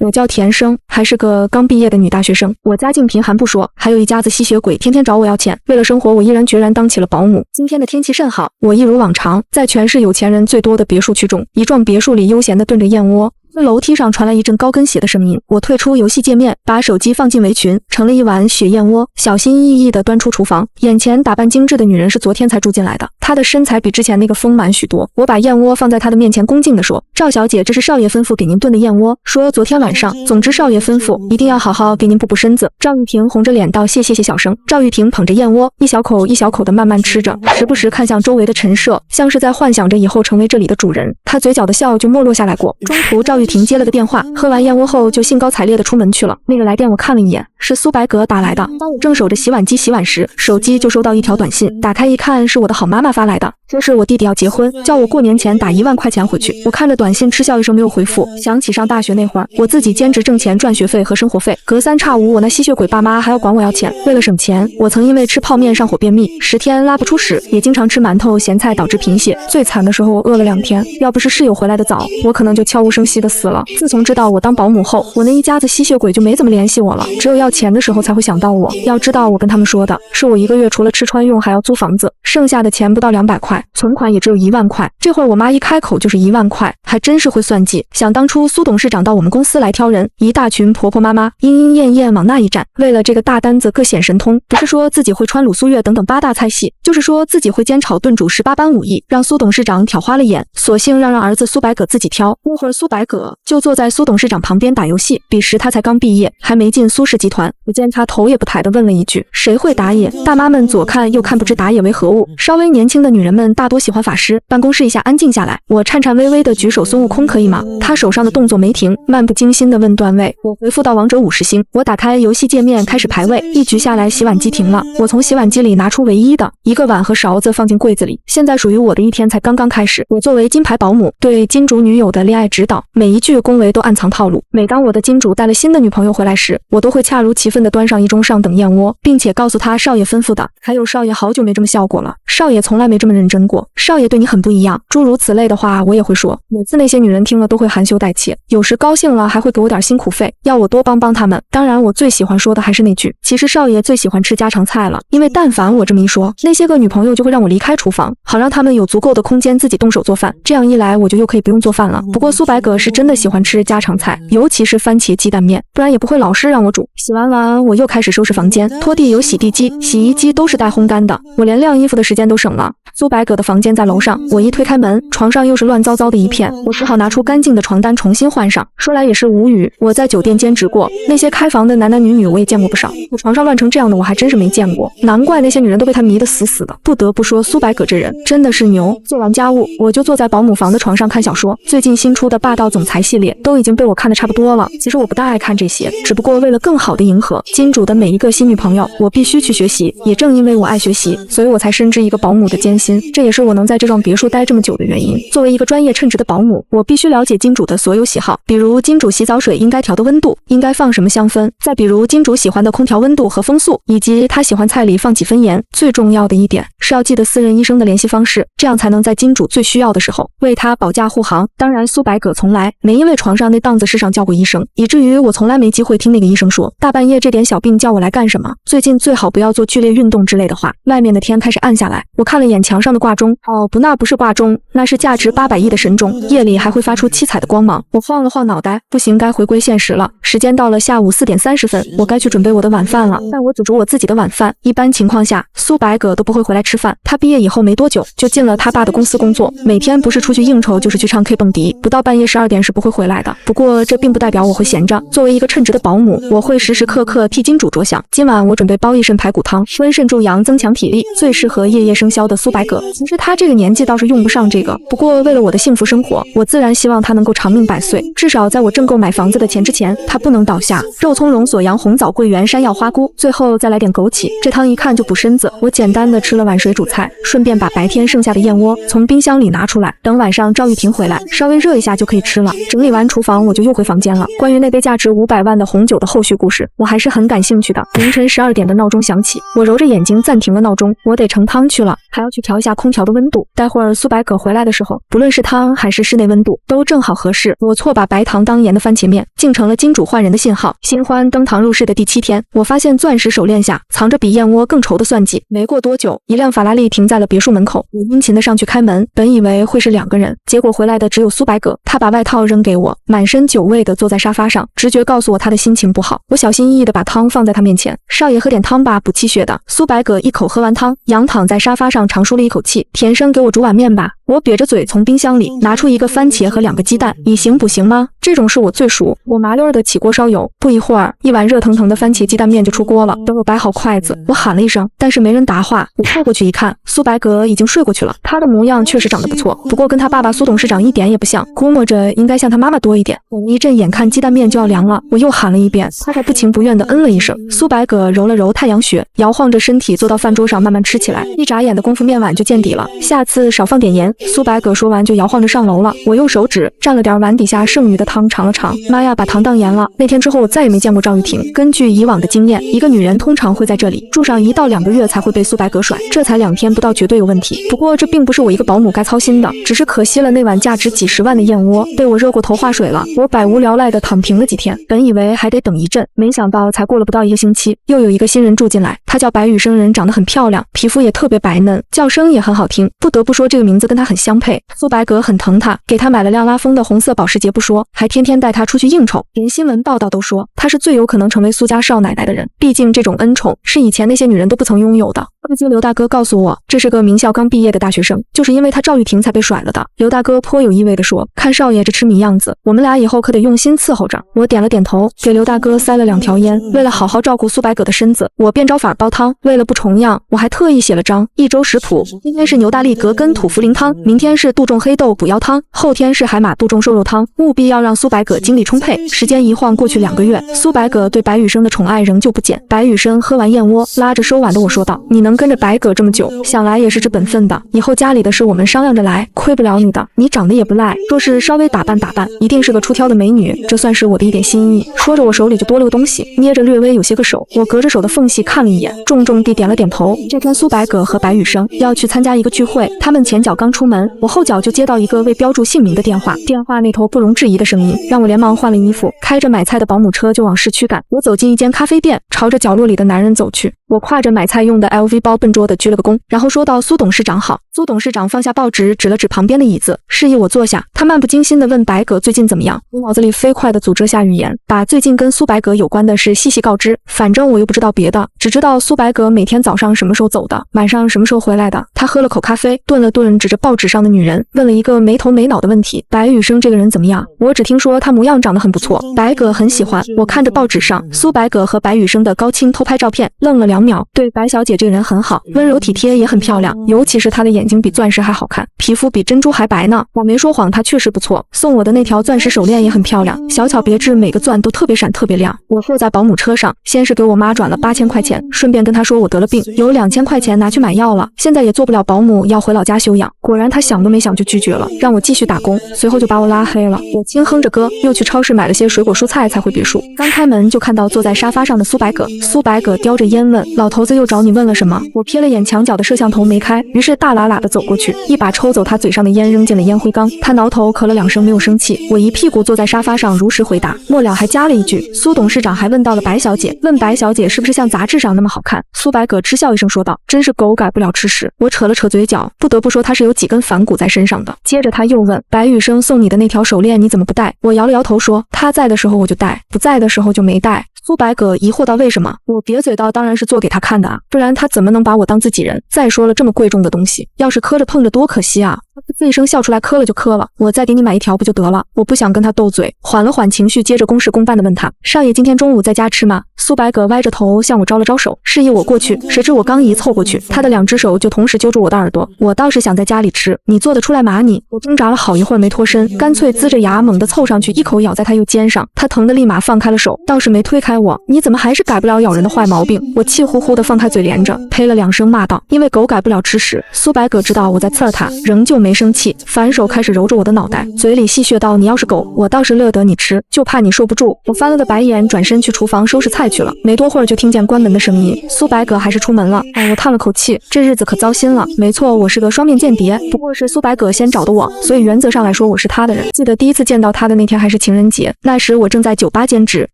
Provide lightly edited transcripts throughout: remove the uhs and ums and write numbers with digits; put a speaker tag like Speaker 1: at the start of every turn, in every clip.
Speaker 1: 我叫田生，还是个刚毕业的女大学生。我家境贫寒不说，还有一家子吸血鬼，天天找我要钱。为了生活，我毅然决然当起了保姆。今天的天气甚好，我一如往常，在全市有钱人最多的别墅区中，一幢别墅里悠闲地炖着燕窝。楼梯上传来一阵高跟鞋的声音，我退出游戏界面，把手机放进围裙，盛了一碗血燕窝，小心翼翼地端出厨房。眼前打扮精致的女人是昨天才住进来的，她的身材比之前那个丰满许多。我把燕窝放在她的面前，恭敬地说：“赵小姐，这是少爷吩咐给您炖的燕窝，说昨天晚上，总之少爷吩咐一定要好好给您补补身子。”赵玉婷红着脸道：“谢谢小生。”赵玉婷捧着燕窝，一小口一小口地慢慢吃着，时不时看向周围的陈设，像是在幻想着以后成为这里的主人。她嘴角的笑就没落下来过。中途赵玉婷接了个电话，喝完燕窝后就兴高采烈地出门去了。那个来电我看了一眼，是苏白阁打来的。当我正守着洗碗机洗碗时，手机就收到一条短信，打开一看是我的好妈妈发来的，说是我弟弟要结婚，叫我过年前打1万块钱回去。我看着短信嗤笑一声没有回复，想起上大学那会儿，我自己兼职挣钱赚学费和生活费，隔三差五我那吸血鬼爸妈还要管我要钱。为了省钱，我曾因为吃泡面上火便秘，10天拉不出屎，也经常吃馒头咸菜导致贫血。最惨的时候我饿了2天，要不是室友回来的早，我可能就悄无声息的死了。自从知道我当保姆后，我那一家子吸血鬼就没怎么联系我了，只有要钱的时候才会想到我。要知道我跟他们说的是我1个月除了吃穿用还要租房子，剩下的钱不到200块，存款也只有1万块。这会儿我妈一开口就是1万块，还真是会算计。想当初苏董事长到我们公司来挑人，一大群婆婆妈妈莺莺燕燕往那一站，为了这个大单子各显神通，不是说自己会川鲁苏粤等等8大菜系，就是说自己会煎炒炖煮18般武艺，让苏董事长挑花了眼，索性让儿子苏白葛自己挑。那会儿苏白葛就坐在苏董事长旁边打游戏，彼时他才刚毕业，还没进苏氏集团。只见他头也不抬地问了一句：“谁会打野？”大妈们左看右看，不知打野为何物。稍微年轻的女人们大多喜欢法师。办公室一下安静下来，我颤颤巍巍地举手孙悟空可以吗？他手上的动作没停，漫不经心地问段位。我回复到王者50星。我打开游戏界面开始排位，一局下来洗碗机停了。我从洗碗机里拿出唯一的一个碗和勺子放进柜子里。现在属于我的一天才刚刚开始。我作为金牌保姆，对金主女友的恋爱指导，每一句恭维都暗藏套路。每当我的金主带了新的女朋友回来时，我都会恰如其分地端上一盅上等燕窝，并且告诉他少爷吩咐的，还有少爷好久没这么笑过了，少爷从来没这么认真过，少爷对你很不一样，诸如此类的话我也会说。每次那些女人听了都会含羞带怯，有时高兴了还会给我点辛苦费，要我多帮帮他们。当然我最喜欢说的还是那句，其实少爷最喜欢吃家常菜了，因为但凡我这么一说，那些个女朋友就会让我离开厨房，好让他们有足够的空间自己动手做饭，这样一来我就又可以不用做饭了。不过苏白葛是真的喜欢吃家常菜，尤其是番茄鸡蛋面，不然也不会老是让我煮。洗完碗我又开始收拾房间，拖地有洗地机，洗衣机都是带烘干的，我连晾衣服的时间都省了。苏白葛的房间在楼上，我一推开门，床上又是乱糟糟的一片，我只好拿出干净的床单重新换上。说来也是无语，我在酒店兼职过，那些开房的男男女女我也见过不少，我床上乱成这样的我还真是没见过，难怪那些女人都被他迷得死死的。不得不说苏白葛这人真的是牛。做完家务我就坐在保姆房的床上看小说，最近新出的霸道总裁系列都已经被我看得差不多了。其实我不大爱看这些，只不过为了更好的迎合金主的每一个新女朋友，我必须去学习。也正因为我爱学习，所以我才深知一个保姆的艰辛，这也是我能在这幢别墅待这么久的原因。作为一个专业称职的保姆，我必须了解金主的所有喜好，比如金主洗澡水应该调的温度，应该放什么香氛，再比如金主喜欢的空调温度和风速，以及他喜欢菜里放几分盐。最重要的一点是要记得私人医生的联系方式，这样才能在金主最需要的时候为他保驾护航。当然苏白葛从来没因为床上那档子事上叫过医生，以至于我从来没机会听那个医生说大半夜这点小病叫我来干什么，最近最好不要做剧烈运动之类的话。外面的天开始暗下来，我看了眼墙上的挂钟，哦不，那不是挂钟，那是价值800亿的神钟，夜里还会发出七彩的光芒。我晃了晃脑袋，不行，该回归现实了。时间到了下午4点30分，我该去准备我的晚饭了。但我只煮我自己的晚饭，一般情况下苏白葛都不会回来吃饭，他毕业以后没多久就进了他爸的公司工作，每天不是出去应酬就是去唱 K 蹦迪，不到半夜12点是不会回来的。不过这并不代表我会闲着，作为一个称职的保姆，我会时时刻刻替金主着想。今晚我准备煲一肾排骨汤，温肾助阳，增强体力，最适合夜夜笙箫的苏白葛。其实他这个年纪倒是用不上这个，不过为了我的幸福生活，我自然希望他能够长命百岁，至少在我挣够买房子的钱之前，他不能倒下。肉葱龙锁阳红枣桂圆山药花菇，最后再来点枸杞，这汤一看就补身子。我简单的吃了碗水煮菜，顺便把白天剩下的燕窝从冰箱里拿出来，等晚上赵玉婷回来稍微热一下就可以吃了。整理完厨房我就又回房间了。关于那杯价值500万的红酒的后续故事，我还是很感兴趣的。凌晨12点的闹钟响起，我揉着眼睛暂停了闹钟，我得盛汤去了。还要去调一下空调的温度。待会儿苏白葛回来的时候，不论是汤还是室内温度都正好合适。我错把白糖当盐的番茄面，竟成了金主换人的信号。新欢登堂入室的第7天，我发现钻石手链下藏着比燕窝更稠的算计。没过多久，一辆法拉利停在了别墅门口，我殷勤的上去开门，本以为会是2个人，结果回来的只有苏白葛。他把外套扔给我，满身酒味的坐在沙发上，直觉告诉我他的心情不好。我小心翼翼的把汤放在他面前，少爷喝点汤吧，补气血的。苏白葛一口喝完汤，仰躺在沙发上长舒了一口气，甜生给我煮碗面吧。我瘪着嘴从冰箱里拿出一个番茄和2个鸡蛋，以行补行吗？这种事我最熟。我麻溜的起锅烧油，不一会儿，一碗热腾腾的番茄鸡蛋面就出锅了。等我摆好筷子，我喊了一声，但是没人答话。我凑过去一看，苏白葛已经睡过去了。他的模样确实长得不错，不过跟他爸爸苏董事长一点也不像，估摸着应该像他妈妈多一点。我一阵眼看鸡蛋面就要凉了，我又喊了一遍，他才不情不愿地嗯了一声。苏白葛揉了揉太阳穴，摇晃着身体坐到饭桌上慢慢吃起来。一眨眼的功夫，面碗就见底了。下次少放点盐。苏白葛说完就摇晃着上楼了。我用手指蘸了点碗底下剩余的汤尝了尝，妈呀，把糖当盐了。那天之后我再也没见过赵玉婷。根据以往的经验，一个女人通常会在这里住上1到2个月才会被苏白葛甩，这才2天不到绝对有问题。不过这并不是我一个保姆该操心的，只是可惜了那碗价值几10万的燕窝被我热过头化水了。我百无聊赖的躺平了几天，本以为还得等一阵，没想到才过了不到1个星期，又有一个新人住进来。她叫白羽生，人长得很漂亮，皮肤也特别白嫩，叫声也很好听，不得不说这个名字跟她很相配。苏白葛很疼她，给她买了辆拉风的红色保时捷不说，还天天带她出去应酬，连新闻报道都说她是最有可能成为苏家少奶奶的人。毕竟这种恩宠是以前那些女人都不曾拥有的。二经刘大哥告诉我，这是个名校刚毕业的大学生，就是因为他赵玉婷才被甩了的。刘大哥颇有意味地说，看少爷这痴迷样子，我们俩以后可得用心伺候着。我点了点头，给刘大哥塞了2条烟。为了好好照顾苏白葛的身子，我便找法煲汤。为了不重样，我还特意写了张1周食谱。今天是牛大力格根土茯苓汤，明天是杜仲黑豆补腰汤，后天是海马杜仲瘦肉汤，务必要让苏白葛精力充沛。时间一晃过去2个月，苏白葛对白羽生的宠爱仍旧不减。白羽生喝完燕窝，拉着收碗的我说道，你能跟着白葛这么久，想来也是这本分的，以后家里的事我们商量着来，亏不了你的，你长得也不赖，若是稍微打扮打扮，一定是个出挑的美女，这算是我的一点心意。说着我手里就多了个东西，捏着略微有些个手，我隔着手的缝隙看了一眼，重重地点了点头。这天苏白葛和白羽生要去参加一个聚会，他们前脚刚出门，我后脚就接到一个未标注姓名的电话，电话那头不容置疑的声音让我连忙换了衣服，开着买菜的保姆车就往市区赶。我走进一间咖啡店，朝着角落里的男人走去。我挎着买菜用的 LV 包笨拙地鞠了个躬，然后说道，苏董事长好。苏董事长放下报纸，指了指旁边的椅子，示意我坐下。他漫不经心地问白葛最近怎么样。我脑子里飞快地组织下语言，把最近跟苏白葛有关的事细细告知。反正我又不知道别的，只知道苏白葛每天早上什么时候走的，晚上什么时候回来的。他喝了口咖啡，顿了顿，指着报纸上的女人，问了一个没头没脑的问题，白羽生这个人怎么样？我只听说他模样长得很不错，白葛很喜欢。我看着报纸上苏白葛和白羽生的高清偷拍照片，愣了2秒。对，白小姐这个人很好，温柔体贴，也很漂亮，尤其是她的眼睛比钻石还好看，皮肤比珍珠还白呢。我没说谎，她确实不错。送我的那条钻石手链也很漂亮，小巧别致，每个钻都特别闪特别亮。我坐在保姆车上，先是给我妈转了8000块钱，顺便跟她说我得了病，有2000块钱拿去买药了，现在也做不了保姆，要回老家休养。果然她想都没想就拒绝了，让我继续打工，随后就把我拉黑了。我轻哼着歌，又去超市买了些水果蔬菜才回别墅。刚开门就看到坐在沙发上的苏白葛，苏白葛叼着烟问，老头子又找你问了什么？我瞥了眼墙角的摄像头没开，于是大喇喇地走过去，一把抽走他嘴上的烟扔进了烟灰缸。他挠头咳了2声没有生气，我一屁股坐在沙发上如实回答，末了还加了一句，苏董事长还问到了白小姐，问白小姐是不是像杂志上那么好看。苏白葛嗤笑一声说道，真是狗改不了吃屎。我扯了扯嘴角，不得不说他是有几根反骨在身上的。接着他又问，白羽生送你的那条手链你怎么不戴？我摇了摇头说，他在的时候我就戴，不在的时候就没戴。苏白葛疑惑道，为什么？我瘪嘴道，当然是做给他看的啊，不然他怎么能把我当自己人？再说了，这么贵重的东西，要是磕着碰着多可惜啊。他一声笑出来，磕了就磕了，我再给你买一条不就得了？我不想跟他斗嘴，缓了缓情绪，接着公事公办的问他，少爷今天中午在家吃吗？苏白葛歪着头向我招了招手，示意我过去。谁知我刚一凑过去，他的2只手就同时揪住我的耳朵。我倒是想在家里吃，你做得出来吗你？我挣扎了好一会儿没脱身，干脆呲着牙猛地凑上去，一口咬在他右肩上。他疼得立马放开了手，倒是没推开我。你怎么还是改不了咬人的坏毛病？我气呼呼地放开嘴连着，呸了2声骂道，因为狗改不了吃屎。苏白葛知道我在刺儿他，仍旧没没生气，反手开始揉着我的脑袋，嘴里戏谑道：“你要是狗，我倒是乐得你吃，就怕你受不住。”我翻了个白眼，转身去厨房收拾菜去了。没多会儿就听见关门的声音，苏白葛还是出门了。我叹了口气，这日子可糟心了。没错，我是个双面间谍，不过是苏白葛先找的我，所以原则上来说我是他的人。记得第一次见到他的那天还是情人节，那时我正在酒吧兼职，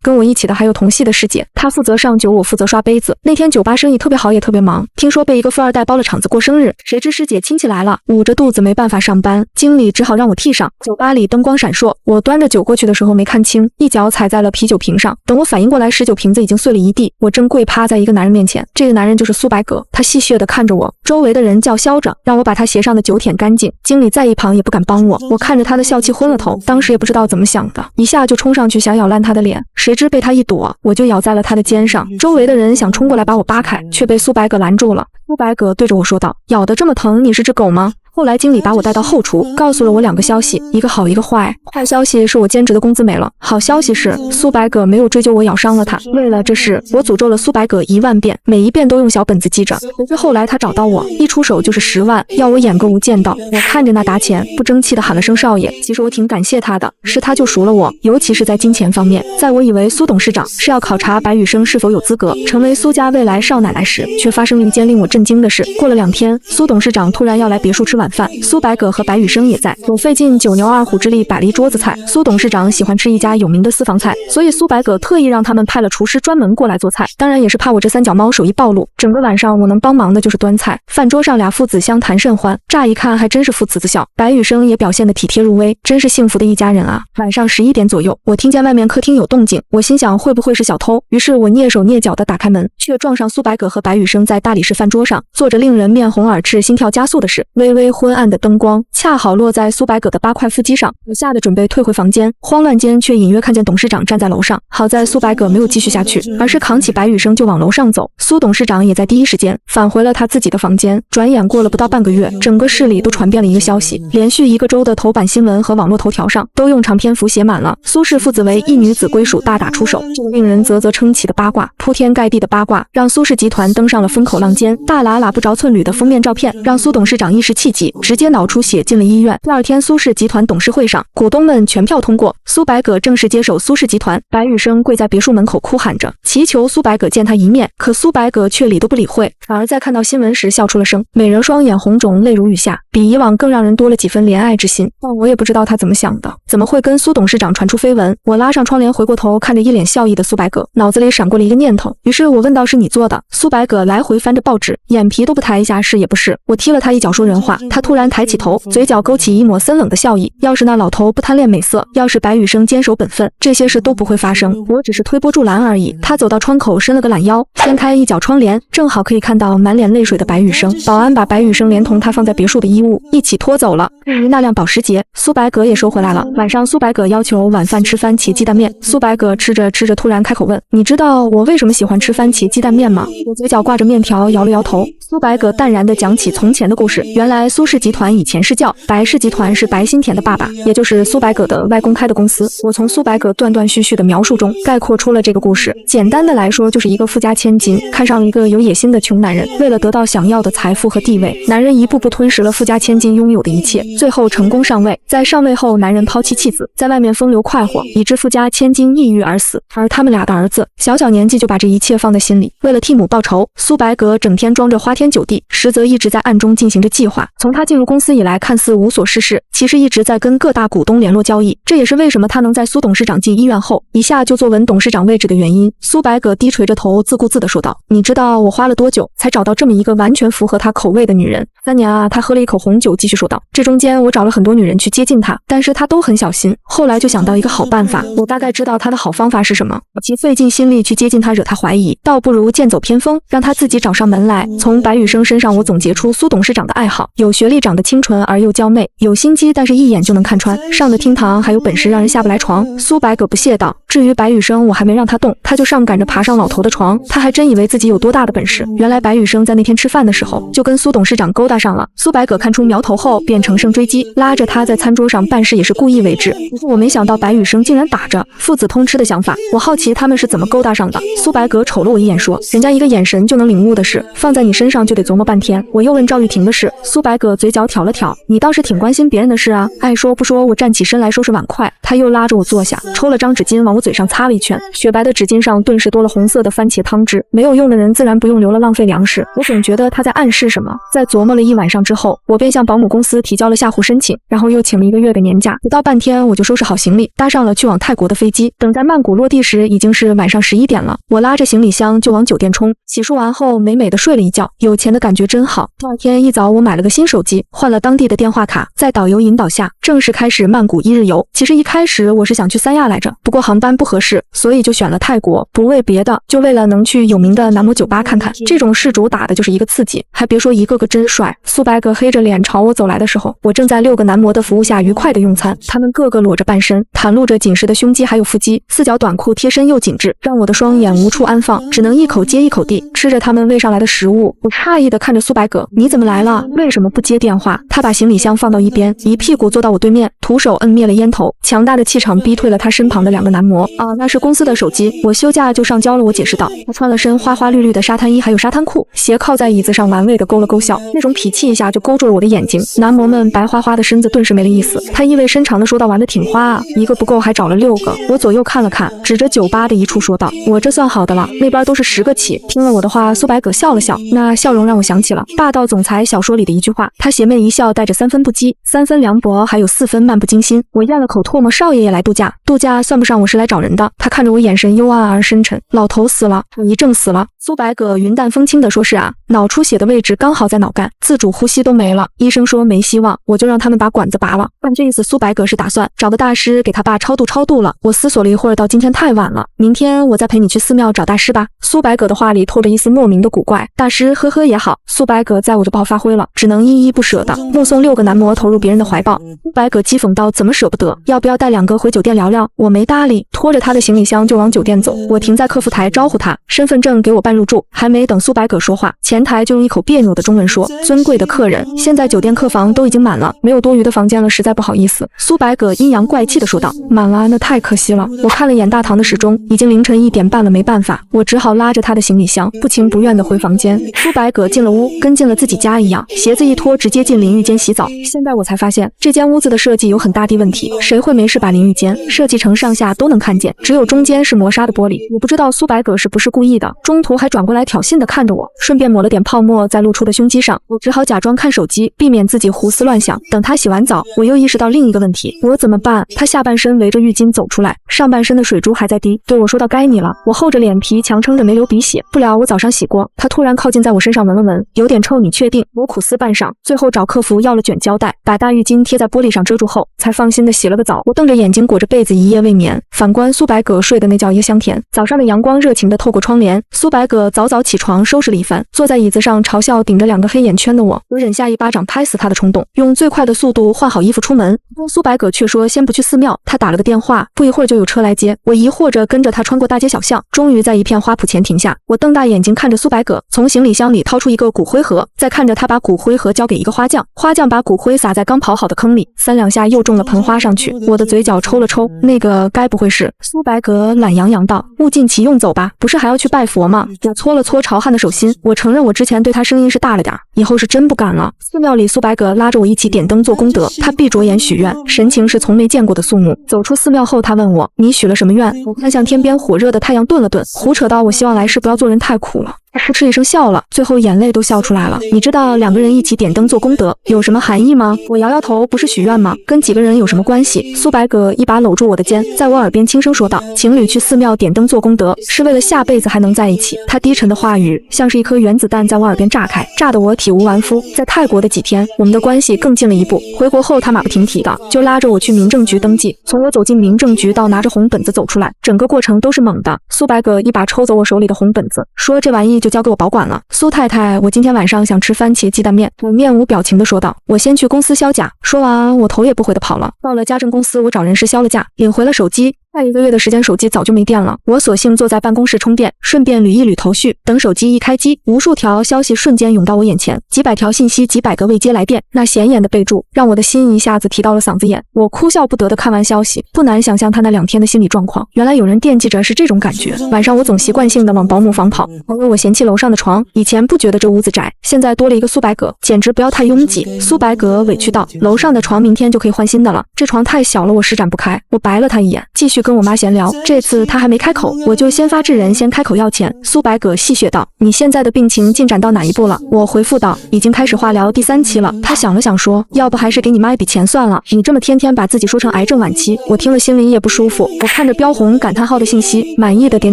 Speaker 1: 跟我一起的还有同系的师姐，她负责上酒，我负责刷杯子。那天酒吧生意特别好，也特别忙，听说被一个富二代包了场子过生日，谁知师姐亲戚来了，捂着肚子没办法上班，经理只好让我替上。酒吧里灯光闪烁，我端着酒过去的时候没看清，一脚踩在了啤酒瓶上，等我反应过来时，酒瓶子已经碎了一地。我正跪趴在一个男人面前，这个男人就是苏白葛，他戏谑地看着我，周围的人叫嚣着让我把他鞋上的酒舔干净，经理在一旁也不敢帮我。我看着他的笑气昏了头，当时也不知道怎么想的，一下就冲上去想咬烂他的脸，谁知被他一躲，我就咬在了他的肩上。周围的人想冲过来把我扒开，却被苏白葛拦住了。苏白葛对着我说道：“咬得这么疼，你是只狗吗？”后来经理把我带到后厨，告诉了我2个消息，一个好一个坏。坏消息是我兼职的工资没了，好消息是苏白葛没有追究我咬伤了他。为了这事，我诅咒了苏白葛1万遍，每一遍都用小本子记着。可是后来他找到我，一出手就是10万，要我演个无间道。我看着那沓钱，不争气的喊了声少爷。其实我挺感谢他的，是他救赎了我，尤其是在金钱方面。在我以为苏董事长是要考察白羽生是否有资格成为苏家未来少奶奶时，却发生了一件令我震惊的事。过了2天，苏董事长突然要来别墅吃晚饭，苏白葛和白羽生也在。我费尽9牛2虎之力摆了一桌子菜。苏董事长喜欢吃一家有名的私房菜，所以苏白葛特意让他们派了厨师专门过来做菜，当然也是怕我这3脚猫手艺暴露。整个晚上我能帮忙的就是端菜。饭桌上2父子相谈甚欢，乍一看还真是父慈子孝。白羽生也表现得体贴入微，真是幸福的一家人啊。晚上11点左右，我听见外面客厅有动静，我心想会不会是小偷，于是我蹑手蹑脚地打开门，却撞上苏白葛和白羽生在大理石饭桌上做着令人面红耳赤、心跳加速的事。微微昏暗的灯光恰好落在苏白葛的8块腹肌上，我吓得准备退回房间，慌乱间却隐约看见董事长站在楼上。好在苏白葛没有继续下去，而是扛起白羽生就往楼上走。苏董事长也在第一时间返回了他自己的房间。转眼过了不到半个月，整个市里都传遍了一个消息，连续1个周的头版新闻和网络头条上都用长篇幅写满了苏氏父子为一女子归属大打出手。这个令人啧啧称奇的八卦，铺天盖地的八卦，让苏氏集团登上了风口浪尖，大喇喇不着寸缕的封面照片让苏董事长一时气急，直接脑出血进了医院。第2天，苏氏集团董事会上，股东们全票通过，苏白葛正式接手苏氏集团。白羽生跪在别墅门口哭喊着，祈求苏白葛见他一面，可苏白葛却理都不理会，反而在看到新闻时笑出了声。美人双眼红肿，泪如雨下，比以往更让人多了几分怜爱之心。但我也不知道他怎么想的，怎么会跟苏董事长传出绯闻。我拉上窗帘，回过头看着一脸笑意的苏白葛，脑子里闪过了一个念头，于是我问道：“是你做的？”苏白葛来回翻着报纸，眼皮都不抬一下，是也不是。我踢了他一脚说人话，他突然抬起头，嘴角勾起一抹森冷的笑意。要是那老头不贪恋美色，要是白羽生坚守本分，这些事都不会发生。我只是推波助澜而已。他走到窗口，伸了个懒腰，掀开一角窗帘，正好可以看到满脸泪水的白羽生。保安把白羽生连同他放在别墅的衣物一起拖走了。至于那辆保时捷，苏白葛也收回来了。晚上，苏白葛要求晚饭吃番茄鸡蛋面。苏白葛吃着吃着，突然开口问：“你知道我为什么喜欢吃番茄鸡蛋面吗？”我嘴角挂着面条，摇了摇头。苏白葛淡然地讲起从前的故事。原来苏氏集团以前是叫白氏集团，是白新田的爸爸，也就是苏白葛的外公开的公司。我从苏白葛断断续续的描述中概括出了这个故事。简单的来说，就是一个富家千金看上了一个有野心的穷男人，为了得到想要的财富和地位，男人一步步吞噬了富家千金拥有的一切，最后成功上位。在上位后，男人抛妻弃子，在外面风流快活，以致富家千金抑郁而死。而他们俩的儿子小小年纪就把这一切放在心里，为了替母报仇，苏白葛整天装着花天酒地，实则一直在暗中进行着计划。从他进入公司以来，看似无所事事，其实一直在跟各大股东联络交易。这也是为什么他能在苏董事长进医院后一下就坐稳董事长位置的原因。苏白葛低垂着头，自顾自地说道：“你知道我花了多久才找到这么一个完全符合他口味的女人？3年啊。”他喝了一口红酒，继续说道：“这中间我找了很多女人去接近他，但是他都很小心。后来就想到一个好办法，我大概知道他的好方法是什么。与其费尽心力去接近他，惹他怀疑，倒不如剑走偏锋，让他自己找上门来。”从白羽生身上，我总结出苏董事长的爱好：有学历，长得清纯而又娇媚，有心机，但是一眼就能看穿，上得厅堂，还有本事让人下不来床。苏白葛不屑道：“至于白羽生，我还没让他动，他就上赶着爬上老头的床。他还真以为自己有多大的本事。”原来白羽生在那天吃饭的时候就跟苏董事长勾搭上了。苏白葛看出苗头后，便乘胜追击，拉着他在餐桌上办事也是故意为之。可是我没想到白羽生竟然打着父子通吃的想法，我好奇他们是怎么勾搭上的。苏白葛瞅了我一眼说：“人家一个眼神就能领悟的事，放在你身上上就得琢磨半天。我又问赵玉婷的事，苏白葛嘴角挑了挑，你倒是挺关心别人的事啊。爱说不说，我站起身来收拾碗筷，他又拉着我坐下，抽了张纸巾往我嘴上擦了一圈，雪白的纸巾上顿时多了红色的番茄汤汁。没有用的人自然不用留了，浪费粮食。我总觉得他在暗示什么。在琢磨了一晚上之后，我便向保姆公司提交了下户申请，然后又请了1个月的年假。不到半天，我就收拾好行李，搭上了去往泰国的飞机。等在曼谷落地时，已经是晚上11点了。我拉着行李箱就往酒店冲，洗漱完后美美的睡了一觉，有钱的感觉真好。第二天一早，我买了个新手机，换了当地的电话卡，在导游引导下，正式开始曼谷1日游。其实一开始我是想去三亚来着，不过航班不合适，所以就选了泰国。不为别的，就为了能去有名的男模酒吧看看。这种事主打的就是一个刺激，还别说一个个真帅。苏白葛黑着脸朝我走来的时候，我正在6个男模的服务下愉快的用餐，他们个个裸着半身，袒露着紧实的胸肌还有腹肌，4角短裤贴身又紧致，让我的双眼无处安放，只能一口接一口地吃着他们喂上来的食物。我诧异地看着苏白葛，你怎么来了？为什么不接电话？他把行李箱放到一边，一屁股坐到我对面，徒手摁灭了烟头，强大的气场逼退了他身旁的2个男模。那是公司的手机，我休假就上交了。我解释道。他穿了身花花绿绿的沙滩衣还有沙滩裤，斜靠在椅子上玩味地勾了勾笑，那种痞气一下就勾住了我的眼睛。男模们白花花的身子顿时没了意思。他意味深长地说道，玩得挺花啊，1个不够还找了6个。我左右看了看，指着酒吧的一处说道，我这算好的了，那边都是10个起。听了我的话，苏白葛笑了笑，那笑容让我想起了霸道总裁小说里的一句话，他邪魅一笑，带着3分不羁，3分凉薄，还有4分漫不经心。我咽了口唾沫，少爷也来度假？度假算不上，我是来找人的。他看着我，眼神幽暗而深沉。老头死了，我一怔死了。苏白葛云淡风轻地说，是啊，脑出血的位置刚好在脑干，自主呼吸都没了，医生说没希望，我就让他们把管子拔了。但这一次苏白葛是打算找个大师给他爸超度了。我思索了一会儿，到今天太晚了，明天我再陪你去寺庙找大师吧。苏白葛的话里透着一丝莫名的古怪。大师呵呵也好。苏白葛在我这不好发挥了，只能依依不舍的目送6个男模投入别人的怀抱。苏白葛讥讽道，怎么舍不得？要不要带2个回酒店聊聊？我没搭理，拖着他的行李箱就往酒店走。我停在客服台招呼他，身份证给我办入住。还没等苏白葛说话，前台就用一口别扭的中文说，尊贵的客人，现在酒店客房都已经满了，没有多余的房间了，实在不好意思。苏白葛阴阳怪气的说道，满了，那太可惜了。我看了眼大堂的时钟，已经凌晨1点半了，没办法，我只好拉着他的行李箱，不情不愿的回房间。苏白葛进了屋，跟进了自己家一样，鞋子一脱，直接进淋浴间洗澡。现在我才发现，这间屋子的设计有很大的问题，谁会没事把淋浴间设计成上下都能看见，只有中间是磨砂的玻璃。我不知道苏白葛是不是故意的，中途还转过来挑衅的看着我，顺便抹了点泡沫在露出的胸肌上。我只好假装看手机，避免自己胡思乱想。等他洗完澡，我又意识到另一个问题，我怎么办？他下半身围着浴巾走出来，上半身的水珠还在滴，对我说道，该你了。我厚着脸皮强撑着没流鼻血，不了，我早上洗过。他突然靠近在我身上闻了闻，有点臭，你确定？我苦思半晌，最后找客服要了卷胶带，把大浴巾贴在玻璃上遮住后，才放心的洗了个澡。我瞪着眼睛裹着被子一夜未眠，反观苏白葛睡的那觉一个香甜。早上的阳光热情的透过窗帘，苏白葛早早起床收拾了一番，坐在椅子上嘲笑顶着2个黑眼圈的我。我忍下一巴掌拍死他的冲动，用最快的速度换好衣服出门。苏白葛却说先不去寺庙，他打了个电话，不一会儿就有车来接。我疑惑着跟着他穿过大街小巷，终于在一片花圃前停下。我瞪大眼睛看着苏白葛从行李箱里掏出一个骨灰盒，再看着他把骨灰盒交给一个花匠，花匠把骨灰撒在刚刨好的坑里，3两下又种了盆花上去。我的嘴角抽了抽，那个该不会是……苏白葛懒洋洋道，物尽其用，走吧，不是还要去拜佛吗？我搓了搓潮汗的手心，我承认我之前对他声音是大了点，以后是真不敢了。寺庙里，苏白葛拉着我一起点灯做功德，他闭着眼许愿，神情是从没见过的肃穆。走出寺庙后，他问我，你许了什么愿？我看向天边火热的太阳，顿了顿，胡扯道，我希望来世不要做人太苦了。他扑哧一声笑了，最后眼泪都笑出来了。你知道2个人一起点灯做功德有什么含义吗？我摇摇头，不是许愿吗？跟几个人有什么关系？苏白葛一把搂住我的肩，在我耳边轻声说道，情侣去寺庙点灯做功德，是为了下辈子还能在一起。他低沉的话语像是一颗原子弹在我耳边炸开，炸得我体无完肤。在泰国的几天，我们的关系更近了一步。回国后，他马不停蹄的就拉着我去民政局登记。从我走进民政局到拿着红本子走出来，整个过程都是猛的。苏白葛一把抽走我手里的红本子，说这玩意就交给我保管了。苏太太，我今天晚上想吃番茄鸡蛋面。我面无表情地说道，我先去公司销假。说完，我头也不回地跑了。到了家政公司，我找人事销了假，领回了手机。快1个月的时间，手机早就没电了。我索性坐在办公室充电，顺便捋一捋头绪。等手机一开机，无数条消息瞬间涌到我眼前，几百条信息，几百个未接来电。那显眼的备注，让我的心一下子提到了嗓子眼。我哭笑不得地看完消息，不难想象他那2天的心理状况。原来有人惦记着是这种感觉。晚上我总习惯性地往保姆房跑，偶尔我嫌弃楼上的床，以前不觉得这屋子窄，现在多了一个苏白葛，简直不要太拥挤。苏白葛委屈道：“楼上的床明天就可以换新的了，这床太小了，我施展不开。”我白了他一眼，继续跟我妈闲聊。这次他还没开口，我就先发制人，先开口要钱。苏白葛戏谑道：“你现在的病情进展到哪一步了？”我回复道：“已经开始化疗第3期了。”他想了想说：“要不还是给你妈一笔钱算了，你这么天天把自己说成癌症晚期，我听了心里也不舒服。”我看着标红感叹号的信息，满意的点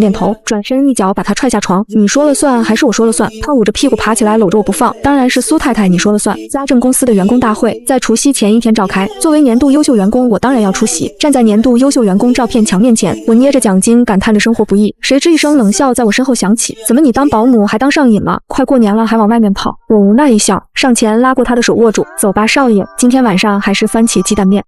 Speaker 1: 点头，转身一脚把他踹下床。“你说了算还是我说了算？”他捂着屁股爬起来搂着我不放。“当然是苏太太你说了算。”家政公司的员工大会在除夕前1天召开，作为年度优秀员工，我当然要出席。站在年度优秀员工照片墙面前，我捏着奖金感叹着生活不易。谁知一声冷笑在我身后响起：“怎么你当保姆还当上瘾了？快过年了还往外面跑？”我无奈一笑，上前拉过他的手握住：“走吧少爷，今天晚上还是番茄鸡蛋面。”